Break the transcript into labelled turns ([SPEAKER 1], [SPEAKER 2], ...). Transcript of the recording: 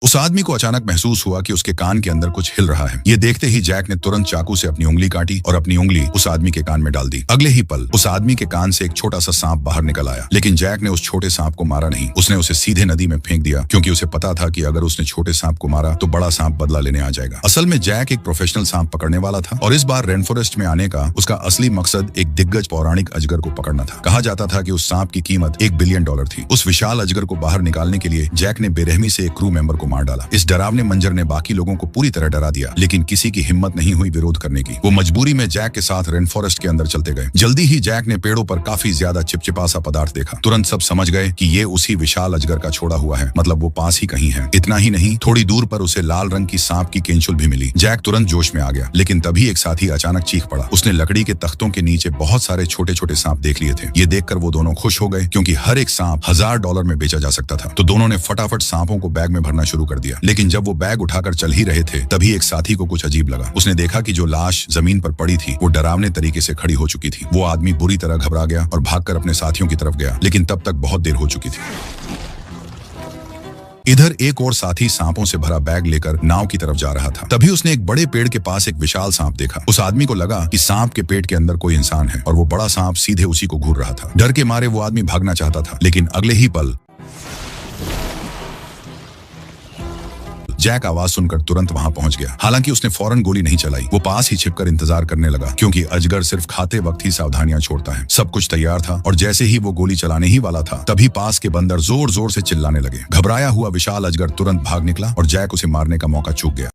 [SPEAKER 1] उस आदमी को अचानक महसूस हुआ कि उसके कान के अंदर कुछ हिल रहा है। ये देखते ही जैक ने तुरंत चाकू से अपनी उंगली काटी और अपनी उंगली उस आदमी के कान में डाल दी। अगले ही पल उस आदमी के कान से एक छोटा सा सांप बाहर निकल आया, लेकिन जैक ने उस छोटे सांप को मारा नहीं। उसने उसे सीधे नदी में फेंक दिया, क्योंकि उसे पता था कि अगर उसने छोटे सांप को मारा तो बड़ा सांप बदला लेने आ जाएगा। असल में जैक एक प्रोफेशनल सांप पकड़ने वाला था और इस बार रेन फॉरेस्ट में आने का उसका असली मकसद एक दिग्गज पौराणिक अजगर को पकड़ना था। कहा जाता था कि उस सांप की कीमत $1 बिलियन थी। उस विशाल अजगर को बाहर निकालने के लिए जैक ने बेरहमी से एक क्रू मेंबर को मार डाला। इस डरावने मंजर ने बाकी लोगों को पूरी तरह डरा दिया, लेकिन किसी की हिम्मत नहीं हुई विरोध करने की। वो मजबूरी में जैक के साथ रेन फॉरेस्ट के अंदर चलते गए। जल्दी ही जैक ने पेड़ों पर काफी ज्यादा चिपचिपा सा पदार्थ देखा। तुरंत सब समझ गए कि ये उसी विशाल अजगर का छोड़ा हुआ है, मतलब वो पास ही कहीं है। इतना ही नहीं, थोड़ी दूर पर उसे लाल रंग की सांप की केंचुल भी मिली। जैक तुरंत जोश में आ गया, लेकिन तभी एक साथी अचानक चीख पड़ा। उसने लकड़ी के तख्तों के नीचे बहुत सारे छोटे छोटे सांप देख लिए थे। ये देखकर वो दोनों खुश हो गए, क्योंकि हर एक सांप $1000 में बेचा जा सकता था। तो दोनों ने फटाफट सांपों को बैग में भरना शुरू कर दिया। लेकिन जब वो बैग उठाकर चल ही रहे थे, तभी एक साथी को कुछ अजीब लगा। उसने देखा कि जो लाश जमीन पर पड़ी थी वो डरावने तरीके से खड़ी हो चुकी थी। वो आदमी बुरी तरह घबरा गया और भागकर अपने साथियों की तरफ गया, लेकिन तब तक बहुत देर हो चुकी थी। इधर एक और साथी सांपों से भरा बैग लेकर नाव की तरफ जा रहा था। तभी उसने एक बड़े पेड़ के पास एक विशाल सांप देखा। उस आदमी को लगा कि सांप के पेट के अंदर कोई इंसान है और वो बड़ा सांप सीधे उसी को घूर रहा था। डर के मारे वो आदमी भागना चाहता था, लेकिन अगले ही पल जैक आवाज सुनकर तुरंत वहां पहुंच गया। हालांकि उसने फौरन गोली नहीं चलाई। वो पास ही छिपकर इंतजार करने लगा, क्योंकि अजगर सिर्फ खाते वक्त ही सावधानियां छोड़ता है। सब कुछ तैयार था और जैसे ही वो गोली चलाने ही वाला था, तभी पास के बंदर जोर जोर से चिल्लाने लगे। घबराया हुआ विशाल अजगर तुरंत भाग निकला और जैक उसे मारने का मौका चूक गया।